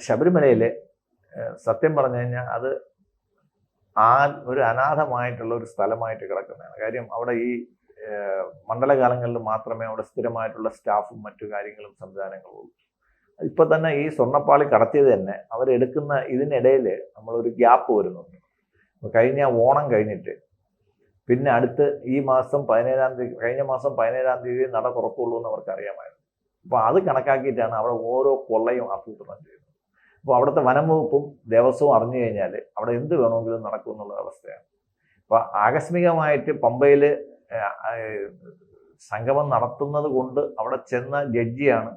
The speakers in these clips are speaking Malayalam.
ശബരിമലയിൽ സത്യം പറഞ്ഞു കഴിഞ്ഞാൽ അത് ഒരു അനാഥമായിട്ടുള്ള ഒരു സ്ഥലമായിട്ട് കിടക്കുന്നതാണ്. കാര്യം അവിടെ ഈ മണ്ഡലകാലങ്ങളിൽ മാത്രമേ അവിടെ സ്ഥിരമായിട്ടുള്ള സ്റ്റാഫും മറ്റു കാര്യങ്ങളും സംവിധാനങ്ങളും ഉള്ളൂ. ഇപ്പൊ തന്നെ ഈ സ്വർണ്ണപ്പാളി കടത്തിയത് തന്നെ അവരെടുക്കുന്ന ഇതിനിടയിൽ നമ്മളൊരു ഗ്യാപ്പ് വരുന്നുണ്ട്. കഴിഞ്ഞ ഓണം കഴിഞ്ഞിട്ട് പിന്നെ അടുത്ത് ഈ മാസം 17-ാം തീയതി, കഴിഞ്ഞ മാസം 17-ാം തീയതി നട തുറക്കുള്ളൂ എന്ന് അവർക്ക് അറിയാമായിരുന്നു. അപ്പോൾ അത് കണക്കാക്കിയിട്ടാണ് അവിടെ ഓരോ കൊള്ളയും ആസൂത്രണം ചെയ്യുന്നത്. അപ്പോൾ അവിടുത്തെ വനം വകുപ്പും ദേവസ്വവും അറിഞ്ഞു കഴിഞ്ഞാൽ അവിടെ എന്ത് വേണമെങ്കിലും നടക്കും എന്നുള്ള അവസ്ഥയാണ്. അപ്പോൾ ആകസ്മികമായിട്ട് പമ്പയിൽ സംഗമം നടത്തുന്നത് കൊണ്ട് അവിടെ ചെന്ന ജഡ്ജിയാണ്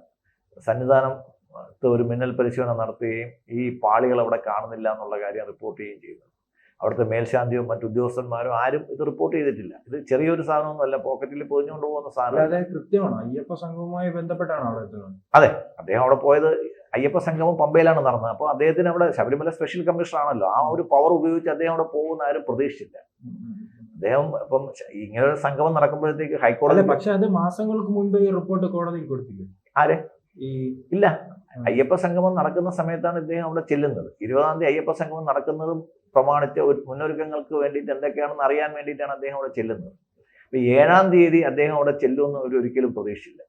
സന്നിധാനത്ത് ഒരു മിന്നൽ പരിശോധന നടത്തുകയും ഈ പാളികൾ അവിടെ കാണുന്നില്ല എന്നുള്ള കാര്യം റിപ്പോർട്ട് ചെയ്യുകയും ചെയ്യുന്നത്. അവിടുത്തെ മേൽശാന്തിയും മറ്റു ഉദ്യോഗസ്ഥന്മാരും ആരും ഇത് റിപ്പോർട്ട് ചെയ്തിട്ടില്ല. ഇത് ചെറിയൊരു സാധനമൊന്നുമല്ല, പോക്കറ്റിൽ പൊതിഞ്ഞുകൊണ്ട് പോകുന്ന സാധനം. കൃത്യമാണ് അയ്യപ്പ സംഘവുമായി ബന്ധപ്പെട്ടാണ് അവിടെ എത്തുന്നത്. അതെ, അദ്ദേഹം അവിടെ പോയത് അയ്യപ്പ സംഗമം പമ്പയിലാണ് നടന്നത്. അപ്പോൾ അദ്ദേഹത്തിന് അവിടെ ശബരിമല സ്പെഷ്യൽ കമ്മീഷണർ ആണല്ലോ, ആ ഒരു പവർ ഉപയോഗിച്ച് അദ്ദേഹം അവിടെ പോകുന്ന ആരും പ്രതീക്ഷിച്ചില്ല. അദ്ദേഹം ഇപ്പം ഇങ്ങനെ ഒരു സംഗമം നടക്കുമ്പോഴത്തേക്ക് ഹൈക്കോടതി, പക്ഷെ അത് മാസങ്ങൾക്ക് മുൻപ് ഈ റിപ്പോർട്ട് കോടതിയിൽ കൊടുത്തില്ല. ആരെ ഇല്ല, അയ്യപ്പ സംഗമം നടക്കുന്ന സമയത്താണ് ഇദ്ദേഹം അവിടെ ചെല്ലുന്നത്. 20-ാം തീയതി അയ്യപ്പ സംഗമം നടക്കുന്നതും പ്രമാണിച്ച് മുന്നൊരുക്കങ്ങൾക്ക് വേണ്ടിയിട്ട് എന്തൊക്കെയാണെന്ന് അറിയാൻ വേണ്ടിയിട്ടാണ് അദ്ദേഹം അവിടെ ചെല്ലുന്നത്. 7-ാം തീയതി അദ്ദേഹം അവിടെ ചെല്ലുമെന്ന് ഒരിക്കലും പ്രതീക്ഷിച്ചില്ല.